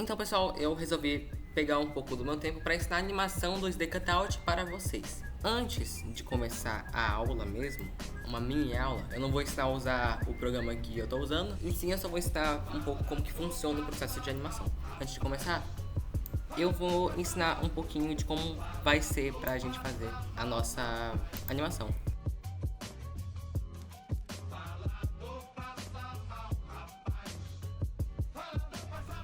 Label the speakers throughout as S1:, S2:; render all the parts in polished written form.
S1: Então, pessoal, eu resolvi pegar um pouco do meu tempo para ensinar a animação 2D Cutout para vocês. Antes de começar a aula mesmo, uma mini aula, eu não vou ensinar a usar o programa que eu estou usando, e sim eu só vou ensinar um pouco como que funciona o processo de animação. Antes de começar, eu vou ensinar um pouquinho de como vai ser pra gente fazer a nossa animação.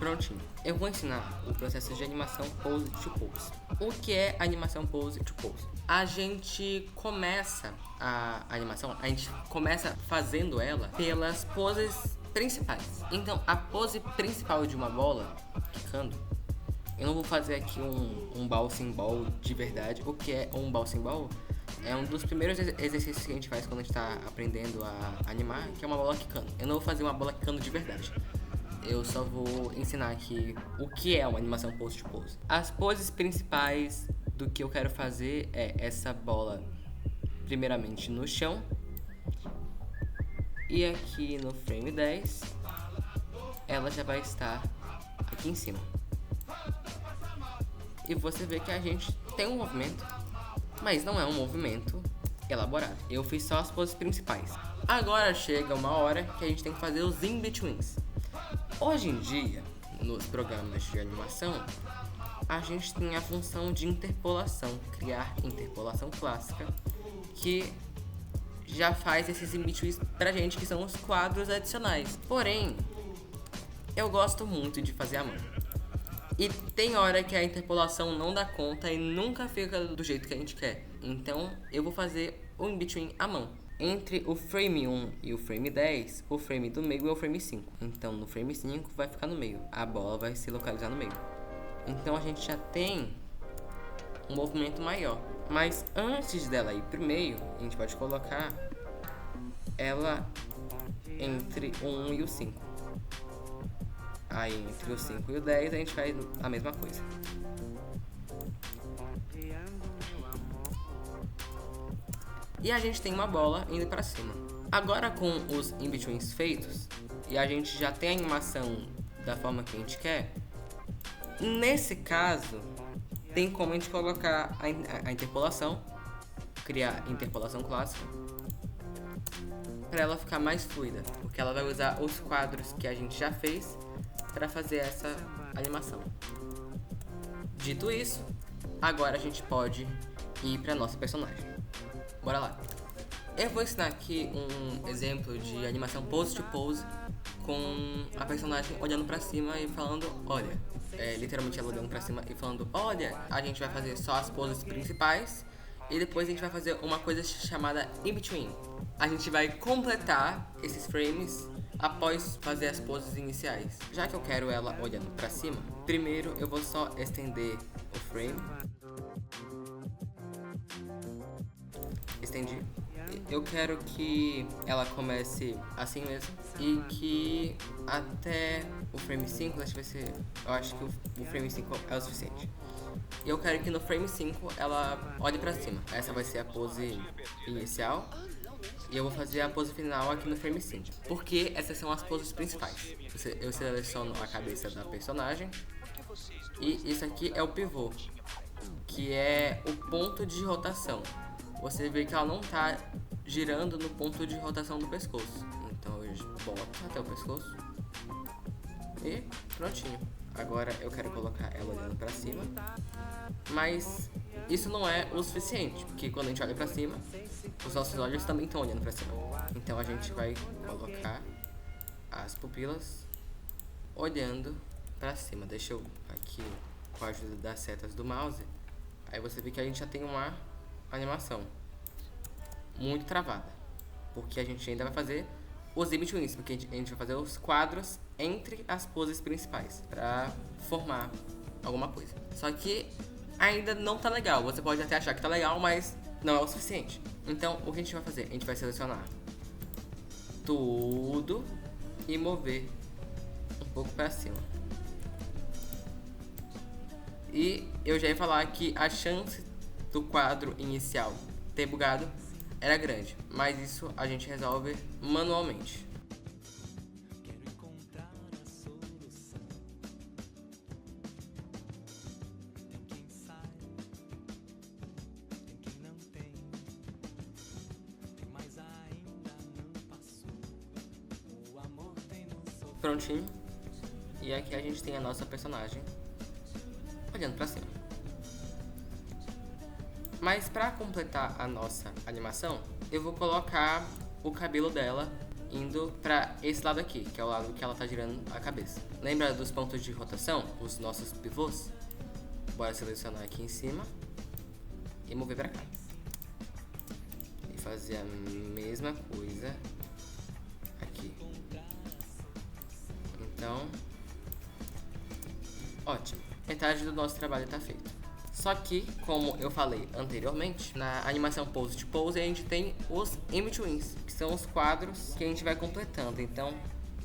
S1: Prontinho. Eu vou ensinar o processo de animação pose to pose. O que é animação pose to pose? A gente começa a animação, a gente começa fazendo ela pelas poses principais. Então, a pose principal de uma bola, quicando, eu não vou fazer aqui um bouncing ball de verdade. O que é um bouncing ball? É um dos primeiros exercícios que a gente faz quando a gente está aprendendo a animar, que é uma bola quicando. Eu não vou fazer uma bola quicando de verdade. Eu só vou ensinar aqui o que é uma animação pose to pose. As poses principais do que eu quero fazer é essa bola primeiramente no chão. E aqui no frame 10, ela já vai estar aqui em cima. E você vê que a gente tem um movimento, mas não é um movimento elaborado. Eu fiz só as poses principais. Agora chega uma hora que a gente tem que fazer os in-betweens. Hoje em dia, nos programas de animação, a gente tem a função de interpolação, criar interpolação clássica, que já faz esses in-betweens pra gente, que são os quadros adicionais. Porém, eu gosto muito de fazer à mão. E tem hora que a interpolação não dá conta e nunca fica do jeito que a gente quer. Então, eu vou fazer o in-between à mão. Entre o frame 1 e o frame 10, o frame do meio é o frame 5. Então, no frame 5 vai ficar no meio. A bola vai se localizar no meio. Então, a gente já tem um movimento maior. Mas antes dela ir pro meio, a gente pode colocar ela entre o 1 e o 5. Aí, entre o 5 e o 10, a gente faz a mesma coisa. E a gente tem uma bola indo pra cima. Agora, com os in-betweens feitos, e a gente já tem a animação da forma que a gente quer, nesse caso, tem como a gente colocar a interpolação, criar interpolação clássica, para ela ficar mais fluida, porque ela vai usar os quadros que a gente já fez para fazer essa animação. Dito isso, agora a gente pode ir para nossa personagem. Bora lá. Eu vou ensinar aqui um exemplo de animação pose to pose com a personagem olhando pra cima e falando, olha. Literalmente ela olhando pra cima e falando, olha. A gente vai fazer só as poses principais e depois a gente vai fazer uma coisa chamada in-between. A gente vai completar esses frames após fazer as poses iniciais. Já que eu quero ela olhando pra cima, primeiro eu vou só estender o frame. Estendi. Eu quero que ela comece assim mesmo e que até o frame 5, eu acho que o frame 5 é o suficiente. E eu quero que no frame 5 ela olhe pra cima. Essa vai ser a pose inicial. E eu vou fazer a pose final aqui no frame 5. Porque essas são as poses principais. Eu seleciono a cabeça da personagem. E isso aqui é o pivô, que é o ponto de rotação. Você vê que ela não tá girando no ponto de rotação do pescoço. Então eu boto até o pescoço. E prontinho. Agora eu quero colocar ela olhando pra cima. Mas isso não é o suficiente, porque quando a gente olha pra cima, os nossos olhos também estão olhando pra cima. Então a gente vai colocar as pupilas olhando pra cima. Deixa eu aqui com a ajuda das setas do mouse. Aí você vê que a gente já tem uma animação muito travada, porque a gente ainda vai fazer os in-betweens, porque a gente vai fazer os quadros entre as poses principais para formar alguma coisa. Só que ainda não tá legal. Você pode até achar que tá legal, mas não é o suficiente. Então o que a gente vai fazer? A gente vai selecionar tudo e mover um pouco para cima. E eu já ia falar que a chance do quadro inicial ter bugado era grande, mas isso a gente resolve manualmente. Prontinho. E aqui a gente tem a nossa personagem olhando pra cima. Mas pra completar a nossa animação, eu vou colocar o cabelo dela indo pra esse lado aqui, que é o lado que ela tá girando a cabeça. Lembra dos pontos de rotação? Os nossos pivôs? Bora selecionar aqui em cima e mover pra cá. E fazer a mesma coisa aqui. Então, ótimo. Metade do nosso trabalho tá feito. Só que, como eu falei anteriormente, na animação Pose to Pose a gente tem os in-betweens, que são os quadros que a gente vai completando. Então,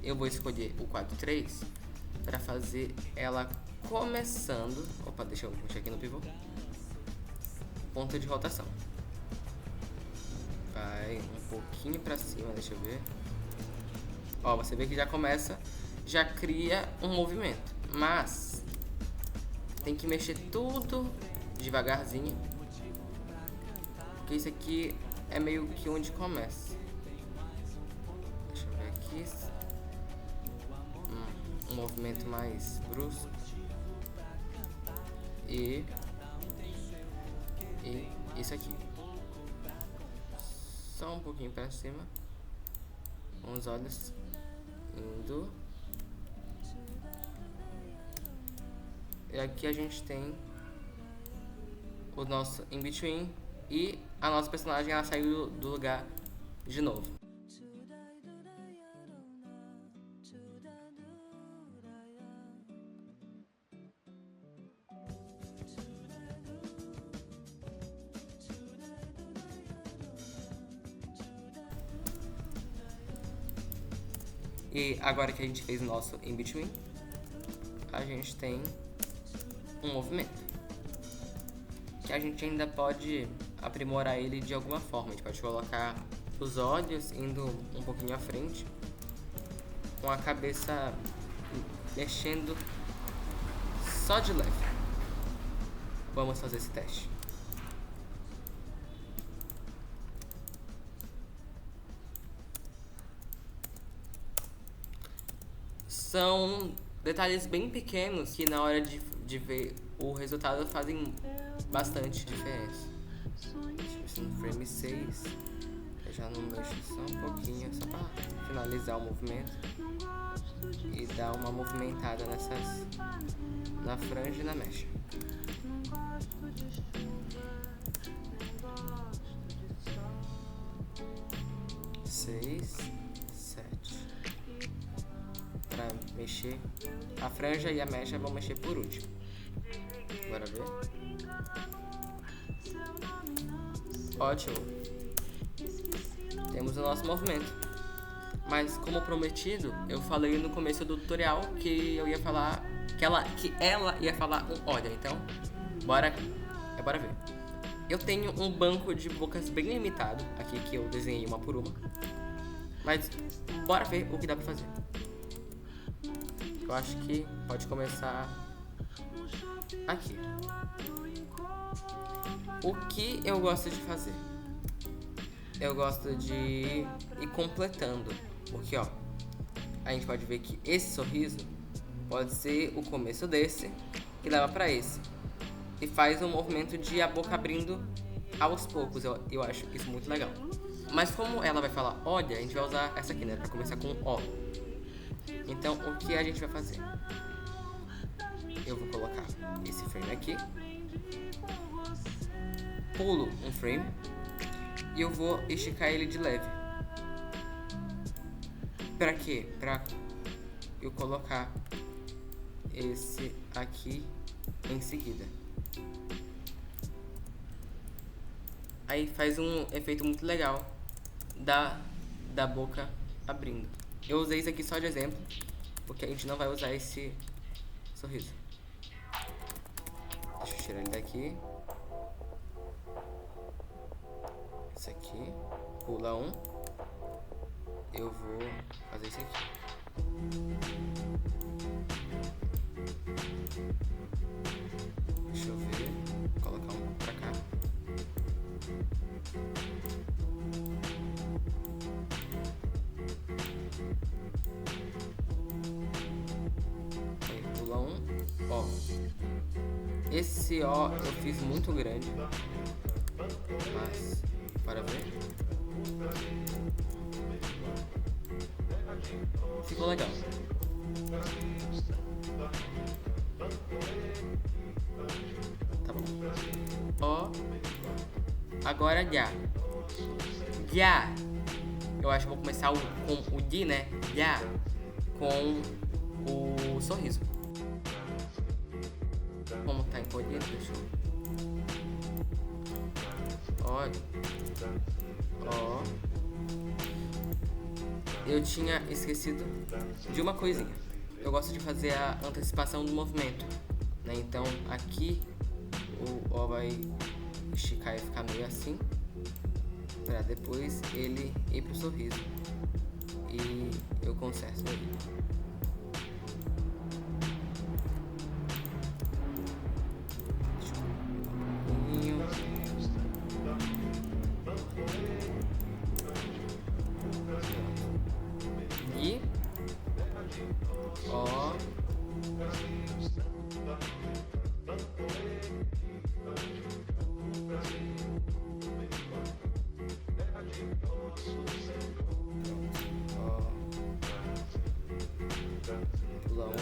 S1: eu vou escolher o quadro 3 para fazer ela começando... Opa, deixa eu mexer aqui no pivô. Ponto de rotação. Vai um pouquinho para cima, deixa eu ver. Ó, você vê que já começa, já cria um movimento. Mas... tem que mexer tudo devagarzinho, porque isso aqui é meio que onde começa. Deixa eu ver aqui. Um movimento mais brusco. E isso aqui. Só um pouquinho pra cima. Com os olhos indo. E aqui a gente tem o nosso in-between e a nossa personagem, ela saiu do lugar de novo. E agora que a gente fez o nosso in-between, a gente tem um movimento que a gente ainda pode aprimorar ele de alguma forma. A gente pode colocar os olhos indo um pouquinho à frente, com a cabeça mexendo só de leve. Vamos fazer esse teste. São detalhes bem pequenos que na hora de ver o resultado fazem bastante diferença. No frame 6 eu já não mexo só um pouquinho, só para finalizar o movimento e dar uma movimentada na franja e na mecha. Seis, 7. Para mexer a franja e a mecha, vão mexer por último. Bora ver. Ótimo. Temos o nosso movimento. Mas como prometido, eu falei no começo do tutorial que eu ia falar que ela ia falar um olha. Então, bora ver. Eu tenho um banco de bocas bem limitado aqui que eu desenhei uma por uma. Mas bora ver o que dá pra fazer. Eu acho que pode começar aqui. O que eu gosto de fazer? Eu gosto de ir completando. Porque, ó, a gente pode ver que esse sorriso pode ser o começo desse, que leva pra esse. E faz um movimento de a boca abrindo aos poucos. Eu acho isso muito legal. Mas como ela vai falar olha, a gente vai usar essa aqui, né? Pra começar com ó. Então, o que a gente vai fazer? Eu vou colocar esse frame aqui. Pulo um frame. E eu vou esticar ele de leve. Pra quê? Pra eu colocar esse aqui em seguida. Aí faz um efeito muito legal da boca abrindo. Eu usei isso aqui só de exemplo, porque a gente não vai usar esse sorriso. Deixa eu tirar ele daqui. Esse aqui. Pula um. Eu vou fazer isso aqui. Deixa eu ver. Vou colocar um pra cá. pula um, ó. Esse ó eu fiz muito grande, mas para ver. Ficou legal. Tá bom. Ó. Agora já. Já. Eu acho que vou começar com o de, né? Já. Com o sorriso. Como tá encolhido, deixa eu... Olha. Ó. Eu tinha esquecido de uma coisinha. Eu gosto de fazer a antecipação do movimento, né? Então aqui o ó vai esticar e ficar meio assim, pra depois ele ir pro sorriso. E eu conserto ele. E ó, pula um,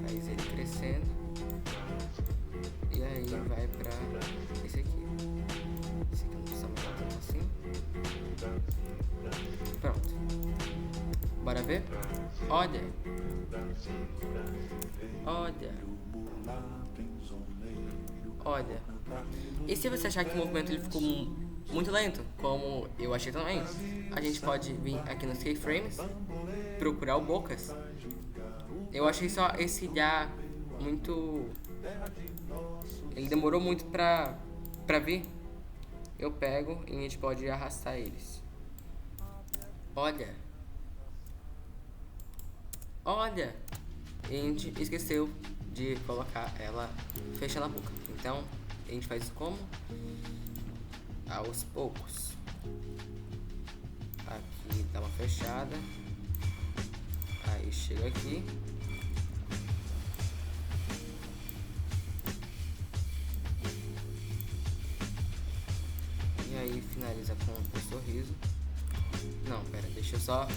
S1: faz ele crescendo e aí vai pra esse aqui. Esse aqui não precisa mudar tanto assim. Pronto. Bora ver? Olha. Olha. Olha. E se você achar que o movimento ele ficou muito lento, como eu achei também, a gente pode vir aqui nos keyframes, procurar o Bocas. Eu achei só esse já muito... Ele demorou muito pra vir. Eu pego e a gente pode arrastar eles. Olha. Olha. E a gente esqueceu de colocar ela fechando a boca. Então, a gente faz isso como? Aos poucos. Aqui dá uma fechada. Aí chega aqui. E aí finaliza com o sorriso. Não, pera, deixa eu só...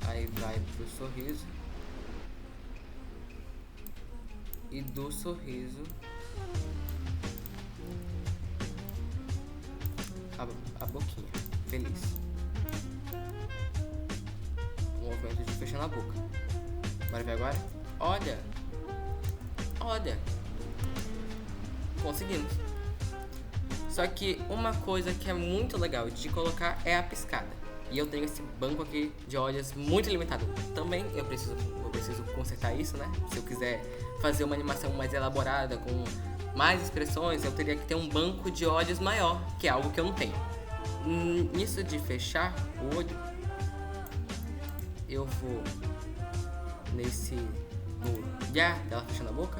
S1: Aí vai pro sorriso. E do sorriso a boquinha, feliz. O movimento de fechando a boca. Bora ver agora? Olha! Olha! Conseguimos. Só que uma coisa que é muito legal de colocar é a piscada. E eu tenho esse banco aqui de olhos muito limitado. Também eu preciso consertar isso, né? Se eu quiser fazer uma animação mais elaborada, com mais expressões, eu teria que ter um banco de olhos maior, que é algo que eu não tenho. Nisso de fechar o olho, eu vou nesse... no já dela fechando a boca,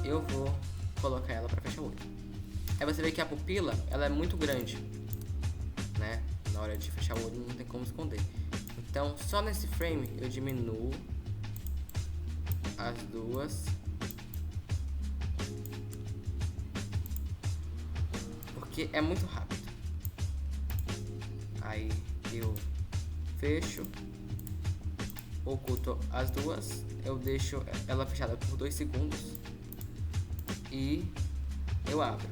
S1: eu vou colocar ela pra fechar o olho. Aí você vê que a pupila, ela é muito grande, né? Na hora de fechar o olho não tem como esconder. Então, só nesse frame eu diminuo as duas. Porque é muito rápido. Aí eu fecho, oculto as duas, eu deixo ela fechada por 2 segundos e eu abro.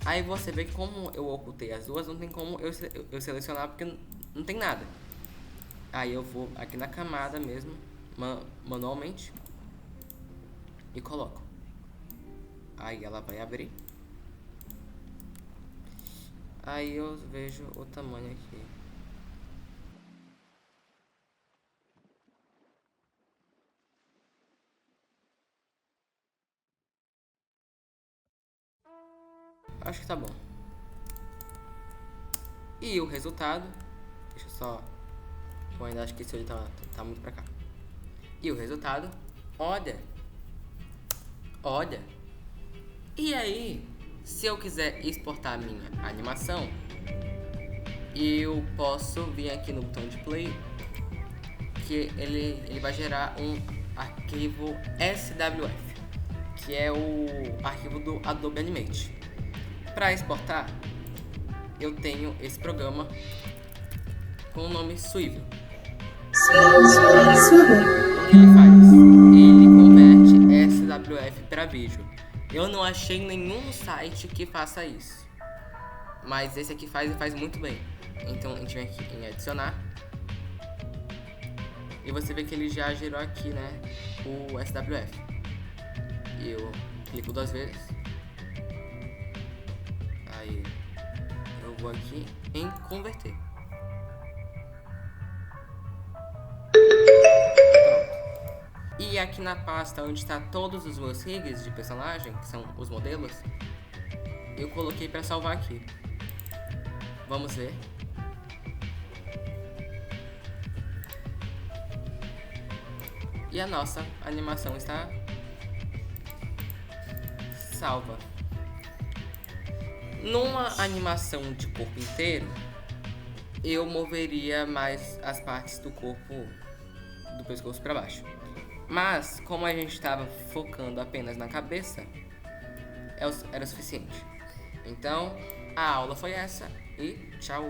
S1: Aí você vê que como eu ocultei as duas, não tem como eu selecionar porque não tem nada. Aí eu vou aqui na camada mesmo, manualmente, e coloco. Aí ela vai abrir. Aí eu vejo o tamanho aqui. Acho que tá bom. E o resultado... Deixa eu só... Eu ainda acho que esse olho tá muito pra cá. E o resultado... Olha! Olha! E aí, se eu quiser exportar a minha animação, eu posso vir aqui no botão de play que ele vai gerar um arquivo SWF, que é o arquivo do Adobe Animate. Para exportar, eu tenho esse programa com o nome Swivel. O que ele faz? Ele converte SWF para vídeo. Eu não achei nenhum site que faça isso, mas esse aqui faz e faz muito bem. Então a gente vem aqui em adicionar e você vê que ele já gerou aqui, né, o SWF. Eu clico 2 vezes, aí eu vou aqui em converter. E aqui na pasta onde está todos os meus rigs de personagem, que são os modelos, eu coloquei para salvar aqui. Vamos ver. E a nossa animação está salva. Numa animação de corpo inteiro, eu moveria mais as partes do corpo do pescoço para baixo. Mas, como a gente estava focando apenas na cabeça, era o suficiente. Então, a aula foi essa e tchau!